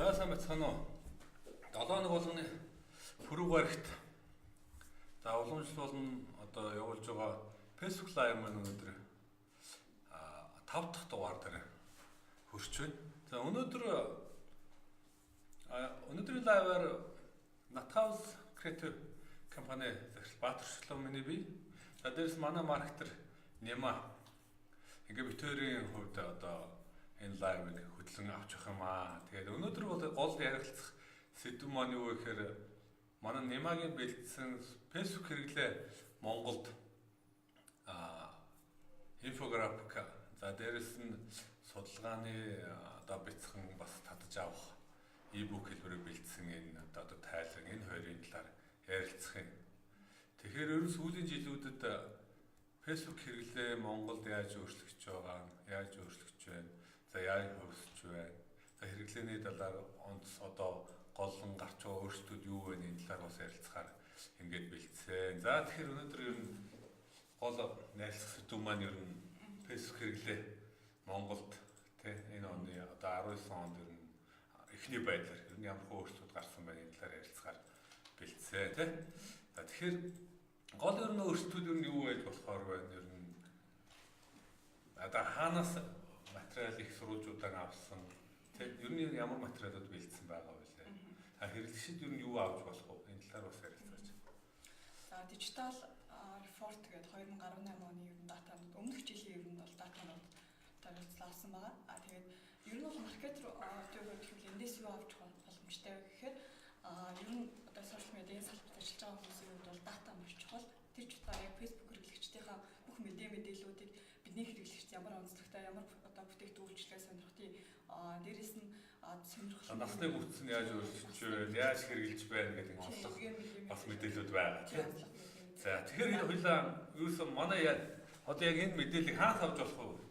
За сайн бацхан уу. 7 хоног болгоны пүрэв гарагт за уламжлал одоо явуулж байгаа Facebook Live маань өнөөдөр 5 дахь дугаар дээр хөрч байна. За өнөөдрийн лайваар Nathouse Creative компани захирал Баатарчлаа миний бий. За дээрс манай маркетер Нэма ингээ битүүрийн хувьд одоо энэ лайвыг хөтлөн авч явах юм аа. Тэгээд өнөөдөр бол гол ярилцах сэдв маань юу гэхээр манай Нэмагийн бэлдсэн Facebook хэрэглээ Монголд инфографик за дээрэс нь судалгааны одоо бяцхан бас татаж авах e-book хэлбэрээр бэлдсэн энэ одоо тайлбар энэ хоёрын талаар ярилцах юм. Тэгэхээр ер нь сүүлийн жилүүдэд Facebook хэрэглээ Монголд яаж өөрчлөгдөж байгаа, яаж өөрчлөгдөж байна, за яаж хөвсөж байна, за хэрэглээний талаар онц одоо голлон гарч байгаа өөрчлөлтүүд юу вэ энэ талаар бас ярилцахаар ингээд бэлдсэн. За тэгэхээр өнөөдөр ер нь гол найрсах сэдв маань ер нь Facebook хэрэглээ Монголд энэ оны одоо 19 онд ер нь эхний байдлаар ер нь ямар өөрчлөлтүүд гарсан байна энэ талаар ярилцахаар бэлдсэн тий. За тэгэхээр гол ер нь өөрчлөлтүүд ер нь юу байж болохоор байна ер нь одоо хаанаас материал их сурвалжуудаа авсан тийм ер нь ямар материалууд бэлдсэн байгаа вэ? Хэрэглэгчид ер нь юу авч болох вэ? Энэ талаар бас ярилцаач. За дижитал репорт гэдэг 2018 оны ер нь датанууд өмнөх жилийн ер нь бол датанууд тавьсан байгаа. Тэгээд ер нь бол маркетер зөвхөн эндээс юу авч боломжтой вэ гэхээр ер нь одоо сошиал медиагийн салбарт ажиллаж байгаа хүмүүсийн хувьд бол дата маш чухал. Тэр ч удаа яг Facebook хэрэглэгчдийнхаа бүх мэдээллүүдийг бидний хэрэглэгчд ямар онцлогтой, ямар одоо бүтээгдэхүүн үйлчлэгээ сонирхтыг дээрэс нь сонирхол насны бүтц нь яаж өөрчлөж байна, яаж хэрэглэж байна гэдэг нь онцлог бас мэдээлэлүүд байгаа тийм. За тэгэхээр энэ хоёлаа юусэн манай одоо яг энэ мэдээллийг хаанаас авч болох вэ?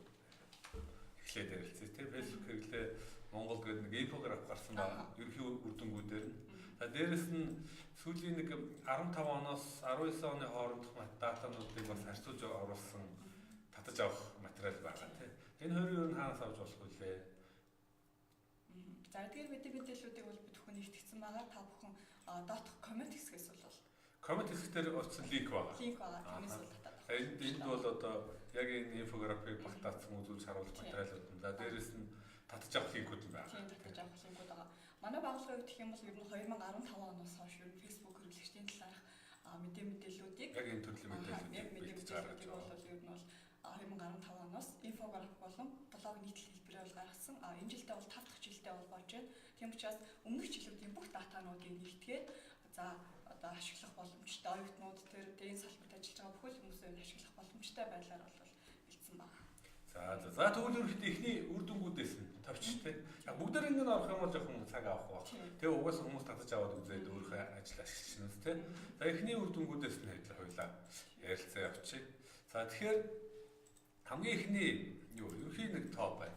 Эхлээд ярилцъя тийм. Facebook хэрэглээ Монгол гэдэг нэг инфограф гарсан байна. Ерөнхий үр дүнгуудээр нь. За дээрэс нь сүүлийн нэг 15 оноос 19 оны хоорондох датануудыг бас харьцуулж оруулсан татаж авах материал байгаа тийм. Энэ хоёрын ер нь хаанаас авч болох вэ? За тэгэхээр мэдээллүүдийг бол бид бүхэн нэгтгэсэн байгаа. Та бүхэн доотх коммент хэсгээс бол коммент хэсгээр утсан линк байгаа. Линк байгаа. Тиймээс бол татаад авах. Энд бол одоо яг энэ инфографик багтаацсан үзүүлж харуулах материалууд нь. За дээрэс нь татаж авах линкүүд нь байгаа. Тийм татаж авах линкүүд байгаа. Манай байгууллагын хувьд гэх юм бол ер нь 2015 оноос хойш ер нь Facebook хэрэглэгчдийн талаарх мэдээллүүдийг яг энэ төрлийн мэдээллүүдийг бол ер нь бол 2015 оноос инфографик болон блог нийтлэл хэлбэрээр бол гаргасан. Энэ жилдээ бол 5 дахь жилдээ бол болж байна. Тийм учраас өмнөх жилүүдийн бүх датануудыг нэгтгээд за одоо ашиглах боломжтой оюутнууд тэр энэ салбарт ажиллаж байгаа бүхэл хүмүүсээ ашиглах боломжтой байдлаар бол бэлдсэн байна. За тэгвэл өөрөхдөө эхний үр дүнгуудээс нь товчтой. Яг бүгдээр ингэ орох юм бол жоохон цаг авах баг. Тэгээ угаасаа хүмүүс татаж аваад үзээд өөрийнхөө ажил ашиглах нь тийм. За эхний үр дүнгуудээс нь хоёлаа ярилцаа явуучих. За тэгэхээр хамгийн эхний ерөнхий нэг тоо байна.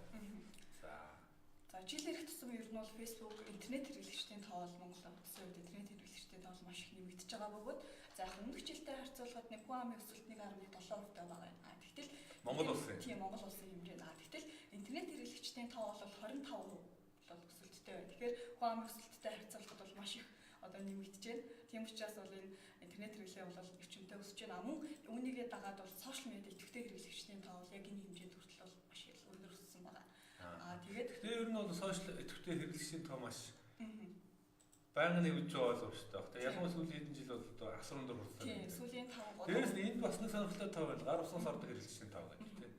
За жил ирэх тусам ер нь бол Facebook интернет хэрэглэгчдийн тоо бол Монголд утсан үед интернет хэрэглэгчдийн тоо маш их нэмэгдэж байгаа бөгөөд за яг өмнөх жилтэй харьцуулахад нэг хүн амын өсөлт 1.7% байгаа байна. Тэгтэл Монгол улсын Монгол улсын хэмжээнд тэгтэл интернет хэрэглэгчдийн тоо бол 25% бол өсөлттэй байна. Тэгэхээр хүн амын өсөлттэй харьцуулахад бол маш их одоо нэмэгдэж байна. Тийм учраас бол энэ интернет хэрэглээ бол өвчмөнтэй өсөж байна. Мөн үүнийгээ дагаад бол сошиал медиа идэвхтэй хэрэглэгчдийн тоо бол яг энэ хэмжээнд хүртэл бол маш их өндөр өссөн байна. Тэгээд ер нь бол сошиал идэвхтэй хэрэглэгчдийн тоо маш байнга нэмж байгаа болов шүү дээ. Ялангуяа сүүлийн хэдэн жил бол одоо асар өндөр хүрсэн. Тийм, сүүлийн 5 гол. Дээрээс нь энд бас нэг сонирхолтой тоо байна. Гар уснаас ордог хэрэглэгчдийн тоо гэдэг тийм.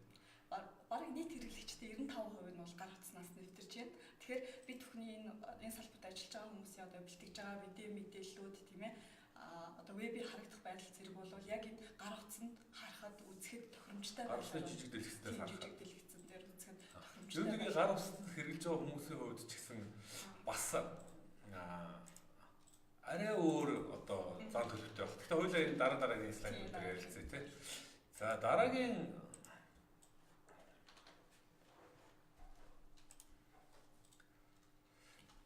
Бараг нийт хэрэглэгчдийн 95% нь бол гар утснаас нэвтэрч байна. Тэгэхээр бид бүхний энэ салбарт ажиллаж байгаа хүмүүсийн одоо бэлтгэж байгаа мэдээллүүд тийм ээ одоо вебээр харагдах байдал зэрэг бол яг энэ гар утсанд харахад үзэхэд тохиромжтой гар утсны жижиг дэлгэцтэй харахад жижиг дэлгэцэн дээр үзэхэд тохиромжтой. Ер нь гар утсанд хэрэглэж байгаа хүмүүсийн хувьд ч гэсэн бас арай өөр одоо зан төлөвтэй байна. Гэхдээ хоёулаа энэ дараагийн слайд дээр ярилцъя тийм. За дараагийн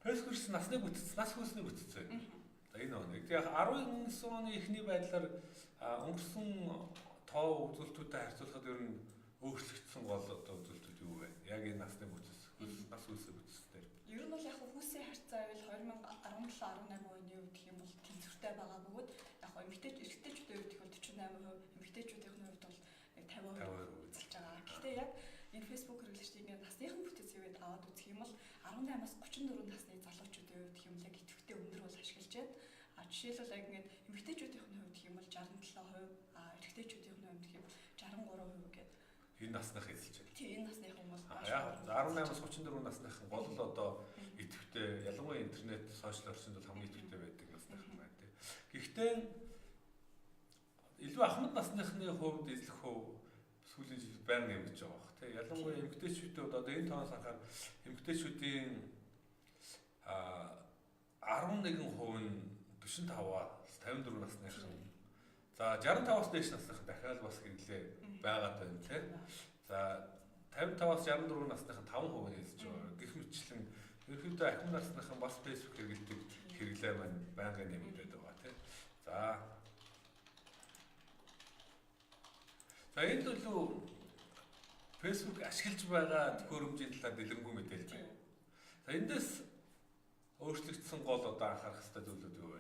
Facebook насны бүтц, нас хөлсний бүтц. За энэ оны. Тэгээ 19 оны эхний байдлаар өнгөрсөн тоо үзүүлэлтүүдтэй харьцуулахад ер нь өөрчлөгдсөн гол одоо үзүүлэлтүүд юу вэ? Яг энэ насны бүтц, нас хөлсний бүтц дээр. Ер нь бол яг хүүсийн 17-18% үед гэх юм бол тэнцвэртэй байгаа бөгөөд яг гоо эрэгтэйчүүдийн хувьд бол 48%, эмэгтэйчүүдийн хувьд бол 50% эзэлж байгаа. Гэхдээ яг энэ Facebook хэрэглэгчдийн ингээд насныхан бүтээцийг аваад үзэх юм бол 18-аас 34 насны залуучуудын хувьд гэх юм л яг идэвхтэй өндөр бол ашиглаж байна. Жишээлбэл яг ингээд эмэгтэйчүүдийн хувьд гэх юм бол 67%, эрэгтэйчүүдийн хувьд гэх юм 63% гэдэг. Энэ насных эзэлж байна. Тийм, энэ насныхан бол 18-аас 34 насныхан гол л одоо идэвхтэй, ялангуяа интернет, сошиал орчинд бол хамгийн идэвхтэй байдаг насныхан байна тий. Гэхдээ илүү ахмад насныхны хувьд эзлэх хувь сүүлийн жилд байнга нэмэгдэж байгаа бох тий. Ялангуяа эмэгтэйчүүдийн одоо энэ тоон санахаар эмэгтэйчүүдийн 11% нь 45-аас 54 насныхан. За 65-аас дээш насныхан дахиад бас хэрэглээ байгаад байна тий. За 55-аас 64 насныхан 5% нь эзэлж байгаа. Гэх мэтчлэн ерөнхийдөө ахмад насныхан бас Facebook хэрэглэдэг хэрэглээ маань байнга нэмэгдээд байгаа тий. За энд бол Facebook ашиглаж байгаа төхөөрөмжийн талаар дэлгэрэнгүй мэдээлэл байна. За эндээс өөрчлөгдсөн гол одоо анхаарах хэрэгтэй зүйлүүд юу вэ?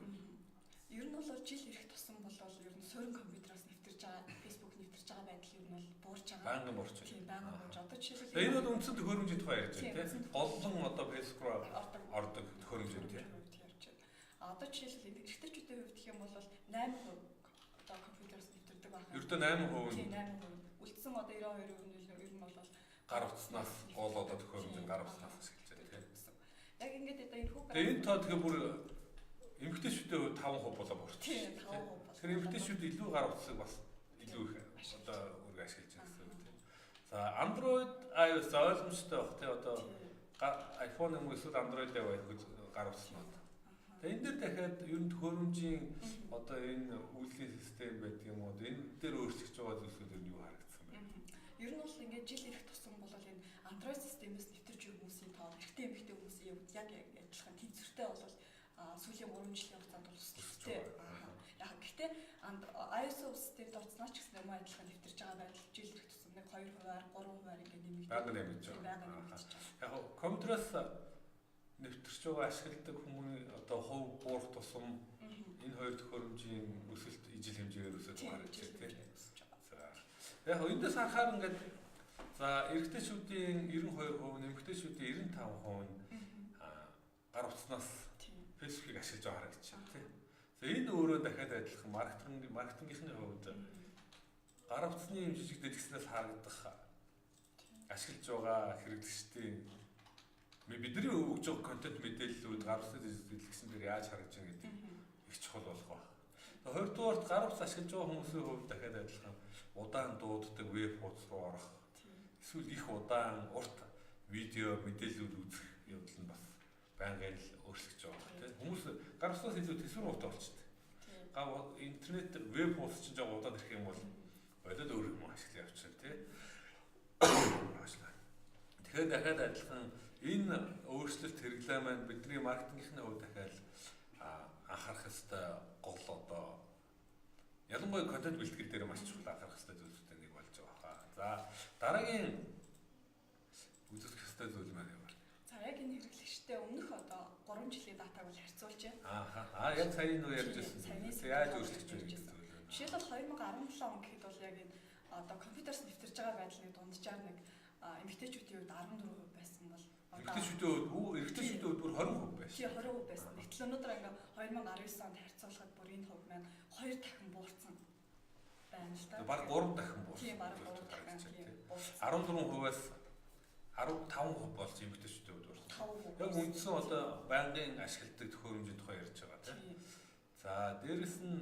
Ер нь бол жил ирэх тусам бол ер нь суурин компьютероос нэвтэрж байгаа, Facebook нэвтэрж байгаа байдал ер нь бол буурж байгаа. Байнгын буурч байна. Тийм, байнгын буурж. Одоо жишээлбэл энэ бол үндсэн төхөөрөмжийн тухай ярьж байна тийм. Голлон одоо Facebook руу ордог төхөөрөмж юм тийм. Одоо жишээлбэл эрэгтэйчүүдийн хувьд гэх юм бол 8% одоо компьютероос нэвтэрдэг байна. Ердөө 8%. Тийм, 8%. Үлдсэн одоо 92% нь ер нь бол гар утаснаас гол одоо төхөөрөмжийн гар утаснаас ашиглаж байна тийм. Яг ингээд одоо энэ хүүхд. Тэгээ энэ тоо тэгээ бүр эмэгтэйчүүдийн хувьд 5% болоо буурч. Тийм, 5%. Тэгэхээр эмэгтэйчүүд илүү гар утсыг бас илүү их одоо үргэ ашиглаж байна гэсэн үг тийм. За Android iOS ойлгомжтой баг тийм одоо iPhone юм эсвэл Android байвал гар утаснууд. Тэгээ энэ дээр дахиад ер нь төхөөрөмжийн одоо энэ үйлдвэрлэлийн систем байдаг юм уу? Энэ дээр өөрчлөгдөж байгаа зүйлсүүд ер нь юу харагдсан бэ? Ер нь бол ингээд жил ирэх тусам бол энэ Android системээс нэвтэрч байгаа хүмүүсийн тоо эрэгтэй эмэгтэй хүмүүсийн хувьд яг адилхан тэнцвэртэй бол сүүлийн 3 жилийн хугацаанд бол өсөлттэй. Яг гэхдээ iOS системд орцноо ч гэсэн юм адилхан нэвтэрч байгаа байдал жил ирэх тусам нэг 2%-аар 3%-аар ингээд нэмэгдэж байгаа. Яг компьютероос нэвтэрч байгаа ашигладаг хүмүүний одоо хувь буурах тусам энэ хоёр төхөөрөмжийн өсөлт ижил хэмжээгээр өсөж байгаа гэж тийм. За яг эндээс харахаар ингээд за эрэгтэйчүүдийн 92%, эмэгтэйчүүдийн 95% нь гар утаснаас Facebook-ыг ашиглаж байгаа гэж байна тийм. За энэ өөрөө дахиад адилхан маркетингийнхны хувьд гар утасны юм жижиг дэлгэснээс харагдах ашиглаж байгаа хэрэглэгчдийн бидний өгж байгаа контент мэдээллүүд гар утасны дэлгэсэн дээр яаж харагдж байгаа гэдэг их чухал болох байна. Хоёрдугаарт гар утас ашиглаж байгаа хүмүүсийн хувьд дахиад адилхан удаан дууддаг веб хуудас руу орох эсвэл их удаан урт видео мэдээллүүд үзэх явдал нь бас байнгын л өөрчлөгдөж байгаа тийм. Хүмүүс гар утсаас илүү төсвөр утаа болчихдог. Гав интернет веб хуудас чинь жоо удаад ирэх юм бол болоод өөр юм ашиглаж явчихсан тийм. Тэгэхээр дахиад адилхан энэ өөрчлөлт хэрэглээ маань бидний маркетингийнхны хувьд дахиад анхаарах ёстой гол одоо ялангуяа контент бэлтгэл дээр маш чухал анхаарах ёстой зүйлсүүдийн нэг болж байгаа. За дараагийн үзүүлэх ёстой зүйл маань юу вэ? За яг энэ хэрэглэгчтэй өмнөх одоо 3 жилийн датаг бол харьцуулж байна. Яг сая нөө ярьж байсан. Яаж өөрчлөгдөж байна гэдэг зүйл байна. Жишээлбэл 2017 он гэхэд бол яг энэ одоо компьютерс нэвтэрж байгаа байдлыг дунджаар нэг эмэгтэйчүүдийн хувьд 14% байсан бол эрэгтэйчүүдийн хувьд бүр 20% байсан. Тийм 20% байсан. Гэтэл өнөөдөр ингээ 2019 онд харьцуулахад бүр энэ хувь маань 2 дахин буурсан байна л да. Бараг 3 дахин буурсан. Тийм бараг 3 дахин буурсан. 14%-аас 15% болж эмэгтэйчүүдийн хувьд буурсан. Яг үндсэн одоо байнгын ашигладаг төхөөрөмжийн тухай ярьж байгаа тийм. За дээрэс нь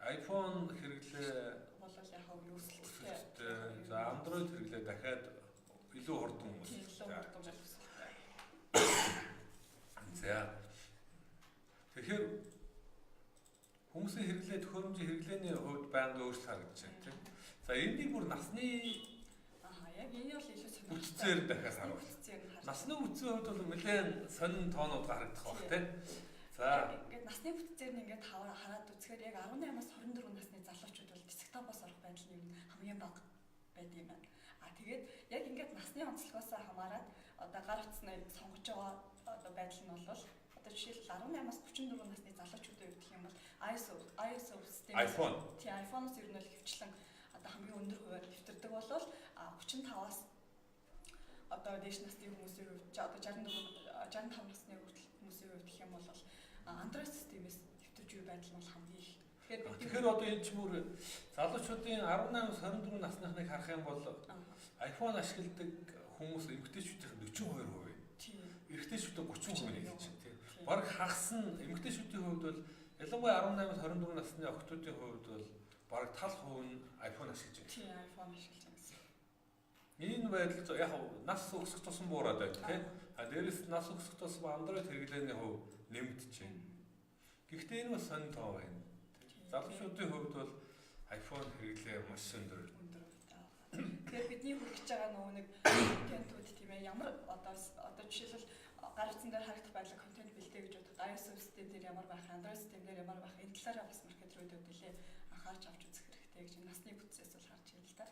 iPhone хэрэглээ бол яг өсөлттэй. За Android хэрэглээ дахиад илүү хурдан хүмүүс. За тэгэхээр хүмүүсийн хэрэглээ төхөөрөмжийн хэрэглээний хувьд байнга өөрчлөлт харагдаж байна тийм. За энийг бүр насны яг энэ бол илүү сонирхолтой. Үтцээр дахиад харуулж. Насны үтцийн хувьд бол нэлээд сонин тоонууд гарагдах баг тийм. За ингээд насны бүтцээр нь ингээд хараад үзэхээр яг 18-аас 24 насны залуучууд бол десктопоос орох байдал нь хамгийн бага байдаг юм байна. Тэгээд яг ингээд насны онцлогоос хамаарат одоо гар утасны сонгож байгаа одоо байдал нь бол одоо жишээлбэл 18-аас 34 насны залуучуудын хувьд гэх юм бол ISO систем iPhone. Тийм iPhone-оос ер нь бол хөвчлэн одоо хамгийн өндөр хувиар нэвтэрдэг болвол 35-аас одоо дээш насны хүмүүсийн хувьд одоо 65 насны хүртэл хүмүүсийн хувьд гэх юм бол Android системээс нэвтэрж буй байдал нь хамгийн их. Тэгэхээр одоо энэ ч мөр залуучуудын 18-аас 24 насныхныг харах юм бол iPhone ашигладаг хүмүүс эмэгтэйчүүдийн 42%. Тийм. Эрэгтэйчүүдийн 30% нэг чинь тийм. Бараг хагас нь эмэгтэйчүүдийн хувьд бол ялангуяа 18-аас 24 насны охтуудын хувьд бол бараг тал хувь нь iPhone ашиглаж байна. Тийм, iPhone ашиглаж байна гэсэн. Энэ байдал яг нас өсөх тусам буураад байна тийм. А дээрээс нас өсөх тусам Android хэрэглээний хувь нэмэгдэж байна. Гэхдээ энэ бас сонин тоо байна. Залуучуудын хувьд бол iPhone хэрэглээ маш өндөр. Тэгэхээр бидний хүргэж байгаа нөгөө нэг контентууд тийм ээ ямар одоо жишээлбэл гар утсан дээр харагдах байдлаа контент бэлдээ гэж бодоход iOS систем дээр ямар байх, Android систем дээр ямар байх энэ талаараа бас маркетеруудад нэлээ анхаарч авч үзэх хэрэгтэй гэж насны бүтцээс бол харж байна л да.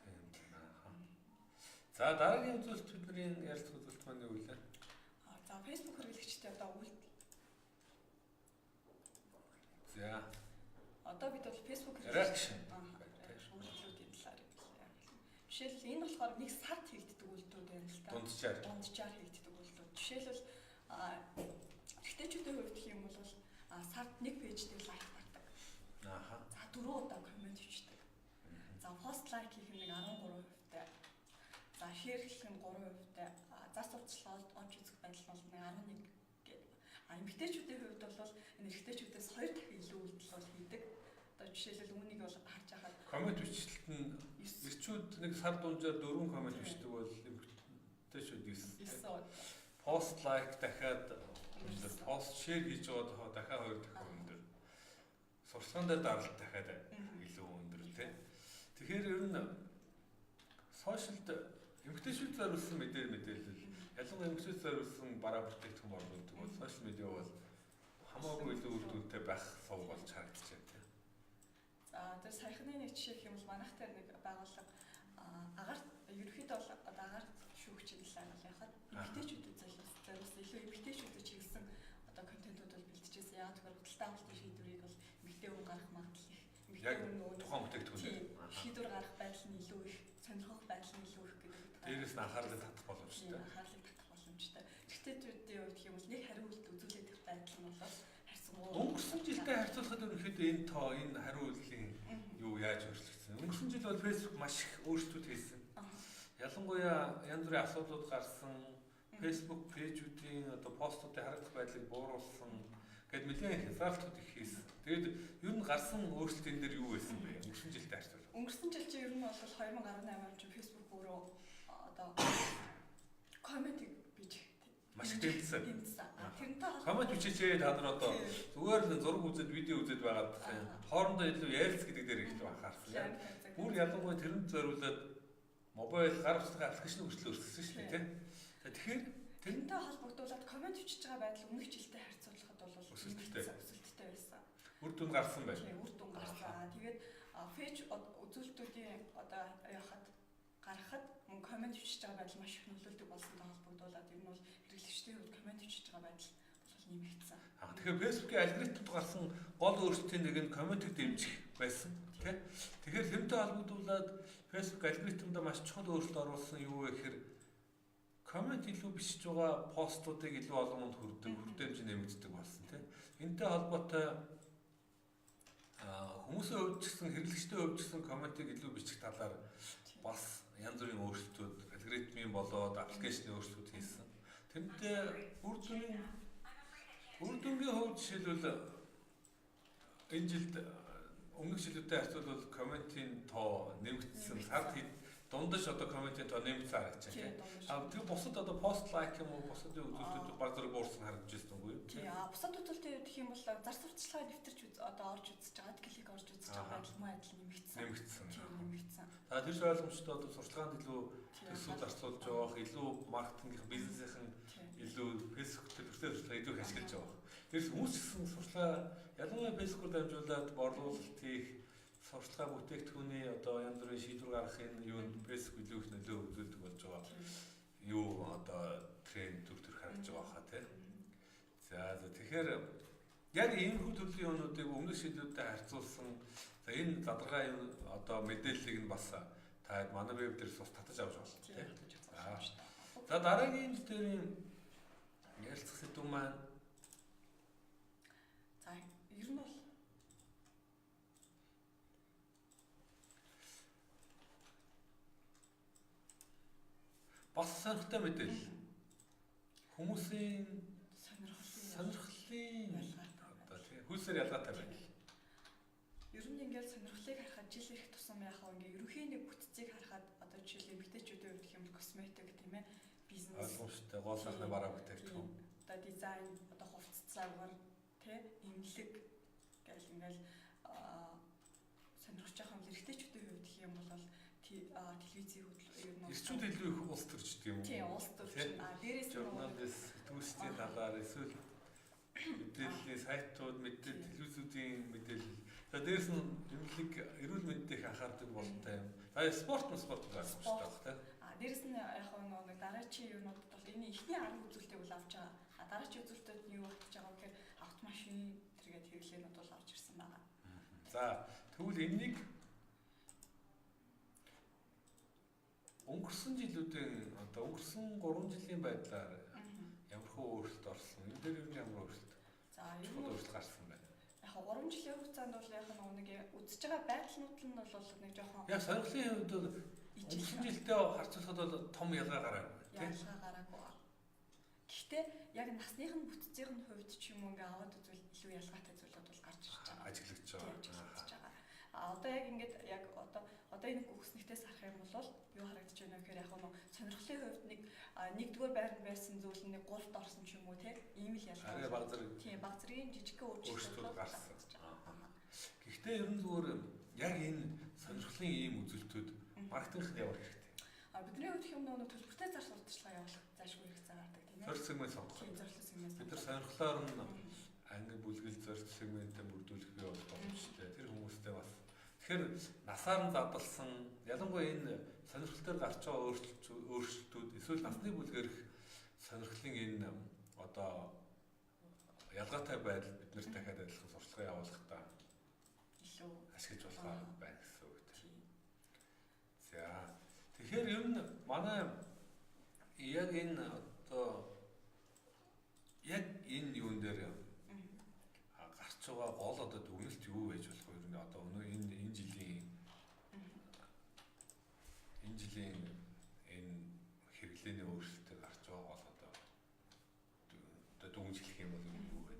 За дараагийн үзүүлэлт бидний ярилцах үзүүлэлт маань юу вэ? За Facebook хэрэглэгчтэй одоо За одоо бид бол Facebook reaction үйлдэлүүдийн талаар ярьлаа. Жишээлбэл энэ болохоор нэг сард хийгддэг үйлдэлүүд байна л да. Дунджаар хийгддэг үйлдэлүүд. Жишээлбэл эрэгтэйчүүдийн хувьд гэх юм бол сард нэг пэйж дээр лайк татдаг. За 4 удаа коммент хийдэг. За пост лайк хийх нь 13%-тай. За шеэр хийх нь 3%-тай. Зар сурталчилгаанд орж үзэх байдал бол 11 гэдэг. Эмэгтэйчүүдийн хувьд бол энэ эрэгтэйчүүдээс 2 дахин илүү үйлдэл бол хийдэг. Одоо жишээлбэл үүнийг бол харж байхад коммент бичлэлт нь эрчүүд нэг сар дунджаар 4 коммент бичдэг бол эмэгтэйчүүд 9. Пост лайк дахиад пост шеэр хийж байгаа дахиад 2 дахин өндөр. Сурталчилгаан дээр даралт дахиад илүү өндөр тийм. Тэгэхээр ер нь сошиалд эмэгтэйчүүд зориулсан мэдээлэл ялангуяа эмэгтэйчүүд зориулсан бараа бүтээгдэхүүн оруулдаг бол сошиал медиа бол хамаагүй илүү үр дүнтэй байх сувг болж харагдаж байна тийм. За тэр саяхны нэг жишээ гэх юм бол манайх дээр нэг байгууллага агаар ерөөхдөө бол одоо агаар шүүгчийн талаар бол яхад эмэгтэйчүүдэд зориулсан илүү эмэгтэйчүүдэд чиглэсэн одоо контентууд бол бэлтжижсэн. Яг тэгэхээр худалдаа авалтын шийдвэрийг бол эмэгтэй хүн гарах магадлал их. Яг тухайн бүтээгдэхүүн шийдвэр гарах байдал нь илүү их, сонирхох байдал нь илүү их гэдэг. Дээрээс нь анхаарлыг татах боломжтой. Анхаарлыг татах боломжтой. Эрэгтэйчүүдийн хувьд гэх юм бол нэг хариу үйлдэл үзүүлээд их байдал нь бол харьцан өнгөрсөн жилдээ харьцуулахад ерөнхийдөө энэ тоо энэ хариу үйлдлийн юу яаж өөрчлөгдсөн. Өнгөрсөн жил бол Facebook маш их өөрчлөлтүүд хийсэн. Ялангуяа янз бүрийн асуудлууд гарсан, Facebook пэйжүүдийн одоо постуудын харагдах байдлыг бууруулсан гэд нэлээд хязгаарлалтууд их хийсэн. Тэгээд ер нь гарсан өөрчлөлт энэ дээр юу байсан бэ? Өнгөрсөн жилдээ харьцуулах. Өнгөрсөн жил чинь ер нь бол 2018 он чинь Facebook өөрөө одоо коммент бич маш их дэмжсэн. Тэрнтэй коммент бичээч та нар одоо зүгээр л зураг үзээд видео үзээд байгаад хоорондоо илүү ярилц гэдэг дээр их анхаарсан. Бүр ялангуяа тэрэнд зориулаад мобайл гар утсны аппликейшн хүртэл өрсөлдсөн шүү дээ тийм. Тэгэхээр тэрнтэй холбогдуулаад коммент бичиж байгаа байдал өмнөх жилдээ харьцуулахад бол өсөлттэй байсан. Үр дүн гарсан байна. Тийм, үр дүн гарсан. Тэгээд фэйж үзүүлэлтүүдийн одоо яхад гаргахад мөн коммент бичиж байгаа байдал маш их нөлөөлдөг болсонтой холбогдуулаад ер нь бол хэрэглэгчдийн хувьд коммент бичиж байгаа байдал бол нэмэгдсэн. Тэгэхээр Facebook-ийн алгоритмд гарсан гол өөрчлөлтийн нэг нь комментиг дэмжих байсан тийм. Тэгэхээр тэрнтэй холбогдуулаад Facebook алгоритмд маш чухал өөрчлөлт оруулсан юу вэ гэхээр коммент илүү бичиж байгаа постуудыг илүү олон хүнд хүрдэг, хүртээмж нэмэгддэг болсон тийм. Энтэй холбоотой хүмүүсийн хувьд ч гэсэн хэрэглэгчдийн хувьд ч гэсэн комментиг илүү бичих талаар бас янз бүрийн өөрчлөлтүүд алгоритмын болоод аппликейшны өөрчлөлтүүд хийсэн. Тэрнтэй үр дүнгийн хувьд жишээлбэл энэ жилд өмнөх жилүүдэд харьцуулбал комментийн тоо нэмэгдсэн. Сард дундаж одоо комментийн тоо нэмэгдсэн харагдаж байна. Тэр бусад одоо пост лайк юм уу бусад үзүүлэлтүүд баг зэрэг буурсан харагдаж байна үгүй юу? Тийм. Бусад үзүүлэлтүүд гэх юм бол зар сурталчилгаа нэвтэрч одоо орж үзэж байгаа, клик орж үзэж байгаа байдал муу адил нэмэгдсэн. Нэмэгдсэн. За тэр шиг ойлгомжтой одоо сурталчилгаанд илүү төсөв зарцуулж байгаа, илүү маркетинг бизнесийн илүү Facebook төлөвлөлтөд сурталчилгаа илүү их ашиглаж байгаа. Тэрс хүмүүс ч гэсэн сурталчилгаа ялангуяа Facebook-оор дамжуулаад борлуулалт хийх сурталчилгаа бүтээгдэхүүний одоо янз бүрийн шийдвэр гаргахын юунд Facebook илүү их нөлөө үзүүлдэг болж байгаа. Юу одоо тренд төр харагдаж байгаа хаа тийм. За тэгэхээр тэгэхээр яг иймэрхүү төрлийн юмнуудыг өмнөх шилжүүлэлтэд харьцуулсан за энэ задрагаа юм одоо мэдээллийг нь бас та манай веб дээр бас татаж авч болно тийм. За дараагийн дээр ярилцах сэдв маань за ер нь бол бас сонирхолтой мэдээлэл. Хүмүүсийн сонирхлын одоо тийм хөлсөр ялгаатай байна. Ер нь ингээд сонирхлыг харахад жил ирэх тусам яхаа ингээд ерөнхийн нэг бүтцийг харахад одоо жишээл эмэгтэйчүүдийн хувьд гэх юм бол косметик тийм ээ бизнес ойлгомжтой гол анхны бараа бүтээгдэхүүн одоо дизайн одоо хувцаслагаар тийм эмнэлэг гэл ингээд сонирхож байгаа юм эрэгтэйчүүдийн хувьд гэх юм бол телевизийн хөтөлбөр ер нь эрчүүд илүү их улс төрчдөг юм уу? Тийм улс төрч. Дээрээс нь журналист сэтгүүлчдийн талаар эсвэл мэдээллийн сайтууд мэдээлэл телевизүүдийн мэдээлэл. За дээрээс нь эмнэлэг эрүүл мэндэд анхаардаг болонтой юм. За спорт гарч байгаа тийм. Дээрээс нь яг нэг дараачийн юмнуудад бол энэ ихний арга үзүүлэлтийг бол авч байгаа. Дараачийн үзүүлэлтэд нь юу багтаж байгаа гэхээр автомашин тэргээд хэрэглээнүүд бол орж ирсэн байгаа. За тэгвэл энэнийг өнгөрсөн жилүүдийн одоо өнгөрсөн 3 жилийн байдлаар ямархуу өөрчлөлт орсон. Энэ дээр юу ямар өөрчлөлт? За ер нь өөрчлөлт гарсан байна. Яг 3 жилийн хугацаанд бол яг нэг үзэж байгаа байдлууд нь бол нэг жоохон яг сонирхлын хувьд бол өнгөрсөн жилдээ харьцуулахад бол том ялгаа гараагүй тийм. Ялгаа гараагүй. Гэхдээ яг насныхын бүтцийн хувьд ч юм уу ингээ аваад үзвэл илүү ялгаатай зүйлүүд бол гарч ирж байгаа. Ажиглаж байгаа. Одоо яг ингээд яг одоо энэ үгснэгтээс харах юм бол юу харагдаж байна вэ гэхээр яг нь сонирхлын хувьд нэгдүгээр байранд байсан зүйл нь 3-т орсон ч юм уу тийм ийм л ялгаа. Арай баг зэрэг. Тийм баг зэргийн жижигхэн өөрчлөлт гарсан. Гэхдээ ер нь зүгээр яг энэ сонирхлын ийм үзүүлэлтүүд маркетингт явах хэрэгтэй. Бидний хувьд юм нэг төлбөртэй зар сурталчилгаа явуулах зайлшгүй хэрэгтэй гардаг тийм ээ. Зорилт сегмент сонгох. Тийм зорилт сегмент. Бид нар сонирхлоор нь анги бүлгэл зорилт сегментээ бүрдүүлэх бий болох боломжтой. Тэр хүмүүстэй бас тэгэхээр насаар нь задлсан ялангуяа энэ сонирхол төр гарч байгаа өөрчлөлтүүд эсвэл насны бүлгэрх сонирхлын энэ одоо ялгаатай байдал бид нарт дахиад адилхан сурталчилгаа явуулахдаа илүү ашиглаж болох байна гэсэн үг тийм. За тэгэхээр ер нь манай яг энэ одоо яг энэ юун дээр гарч байгаа гол одоо дүгнэлт юу байж болох вэ? Ер нь одоо энэ жилийн энэ хэрэглээний өөрчлөлтөд гарч байгаа гол одоо дүгнэлт хэлэх юм бол юу вэ?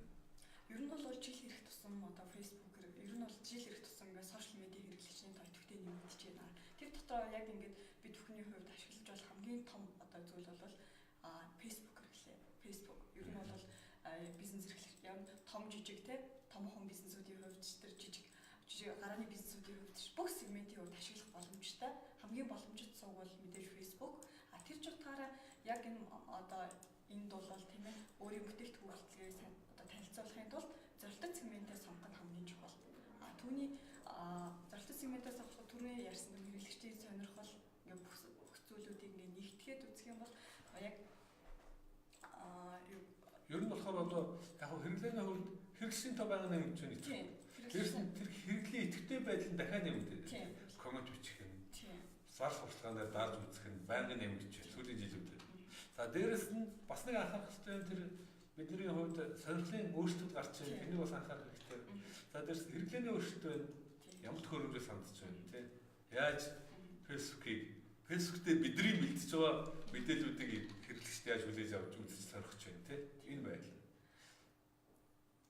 Ер нь бол жил ирэх тусам одоо Facebook ер нь бол жил ирэх тусам ингээд сошиал медиа хэрэглэгчийн тоотогтэй нэмэгдэж байна. Тэр дотор яг ингээд бид бүхний хувьд ашиглаж болох хамгийн том одоо зүйл бол Facebook хэрэглээ. Facebook ер нь бол бизнес эрхлэх юм том жижиг те томхон бизнесүүдийн хувьд тэр жижиг гарааны бизнесүүдийн хувьд бүх сегментийн хувьд ашиглах боломжтой. Хамгийн боломжит сувг бол мэдээж Facebook. Тэр ч утгаараа яг энэ одоо энд бол тийм ээ өөрийн бүтээгдэхүүнээ одоо танилцуулахын тулд зорилттой сегментээ сонгох нь хамгийн чухал. Түүний зорилттой сегментээс авах түрүүний ярьсан хэрэглэгчдийн сонирхол ингээ бүх зүйлүүдийг ингээ нэгтгэхэд үзэх юм бол яг ер нь болохоор одоо яг хэрэглээний хувьд хэрэгслийн тоо байнга нэмэгдэж байна гэж. Тэрс нь тэр хэрэглээ идэвхтэй байдал нь дахиад нэмэгдээд байна. Коммент бичих юм. Зар сурталчилгаанаар дарж үзэх нь байнга нэмэгдэж байна сүүлийн жилүүдэд. За дээрэс нь бас нэг анхаарах хэрэгтэй тэр бидний хувьд сонирхлын өөрчлөлт гарч байна. Энийг бас анхаарах хэрэгтэй. За дээрэс хэрэглээний өөрчлөлт байна. Ямар төхөөрөмжөөр сандж байна тийм. Яаж Facebook дээр бидний мэдчихэж байгаа мэдээллүүдийг хэрэглэгчд яаж хүлээж авч үзэж сонирхож байна тийм. Энэ байдал.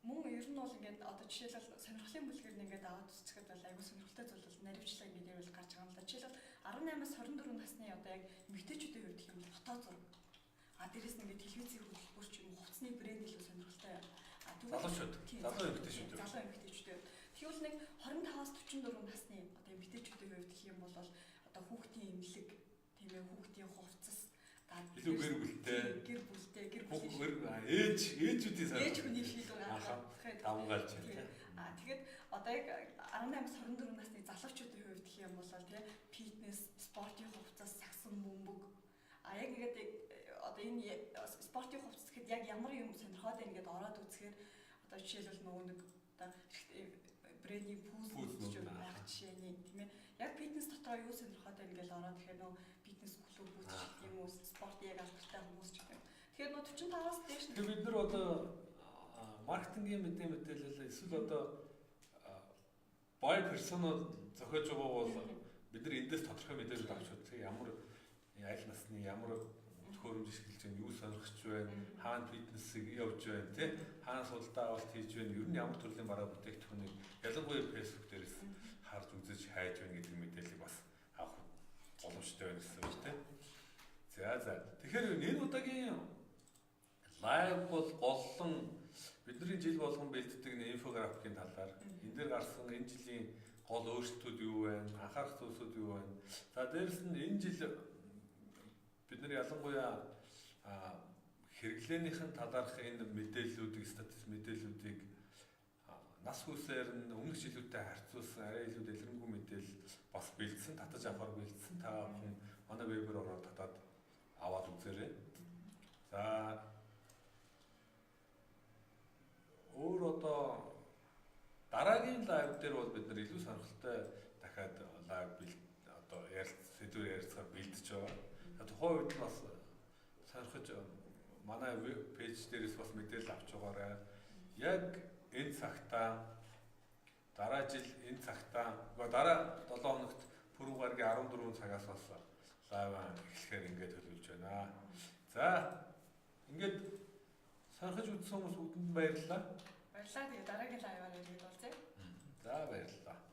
Мөн ер нь бол ингээд одоо жишээлбэл сонирхлын бүлгээр нь ингээд аваад үзэхэд бол айгүй сонирхолтой зүйл бол наривчлаа ингээд ярил гарч байгаа юм л да. Жишээлбэл 18-аас 24 насны одоо яг эмэгтэйчүүдийн хувьд гэх юм бол фото зураг. Дээрээс нь ингээд телевизийн хөтөлбөр ч юм уу хувцсны брэнд илүү сонирхолтой. Залуучууд, залуу эмэгтэйчүүд. Залуу эмэгтэйчүүд. Тэгвэл нэг 25-аас 44 насны одоо эмэгтэйчүүдийн хувьд гэх юм бол одоо хүүхдийн эмнэлэг, тийм ээ хүүхдийн хувцас илүү гэр бүлтэй ээжүүдийн ээж хүний шийдвэр давмгаалж байна. Тэгээд одоо яг 18-аас 24 насны залуучуудын хувьд гэх юм бол тийм фитнес, спортын хувцас, сагсан бөмбөг яг ингээд одоо одоо энэ спортын хувьд гэхэд яг ямар юм сонирхоод байна гэдээ ороод үзэхээр одоо жишээлбэл нөгөө нэг одоо брендинг пүүс гэж байх жишээний тийм ээ яг фитнес дотор юу сонирхоод байна гэж ороод тэгэхээр нөгөө фитнес клуб үүсгэх юм уу спорт яг албатай хүмүүс ч гэх юм. Тэгэхээр нөгөө 45-аас дээш бид нар одоо маркетингийн мэдээлэл эсвэл одоо бай персонал зохиож байгаа бол бид нар эндээс тодорхой мэдээлэл авч үзье. Ямар аль насны ямар төхөөрөмж ашиглаж байна, юу сонирхож байна, хаана фитнесийг явж байна, тий? Хаана судалгаа авалт хийж байна, ер нь ямар төрлийн бараа бүтээгдэхүүнийг ялангуяа Facebook дээрээс харж үзэж хайж байна гэдэг мэдээллийг бас авах боломжтой байна гэсэн үг тий. За. Тэгэхээр энэ удаагийн лайв бол голлон бидний жил болгон бэлддэг инфографикийн талаар энэ дээр гарсан энэ жилийн гол өөрчлөлтүүд юу вэ? Анхаарах зүйлсүүд юу вэ? За дээрэс нь энэ жил бид нар ялангуяа хэрэглээнийхэн талаарх энэ мэдээллүүдийг, статистик мэдээллүүдийг нас хүсээр нь өмнөх жилүүдэд харьцуулсан арай илүү дэлгэрэнгүй мэдээлэл бас бэлдсэн, татаж авахар бэлдсэн. Та бүхэн манай вебээр ороод татаад аваад үзээрэй. За өөр одоо дараагийн лайв дээр бол бид нар илүү сонирхолтой дахиад лайв одоо сэдвээр ярилцахаар бэлдэж байгаа. Тухайн үед бас сонирхож манай веб пэйж дээрээс бас мэдээлэл авч байгаарай. Яг энэ цагтаа дараа жил энэ цагтаа дараа 7 хоногт пүрэв гарагийн 14 цагаас бас лайв эхлэхээр ингээд төлөвлөж байна. За ингээд сонирхож үзсэн хүмүүс бүгдэнд баярлалаа. Баярлалаа. Тэгээ дараагийн лайваар ирээд болзээ. За баярлалаа.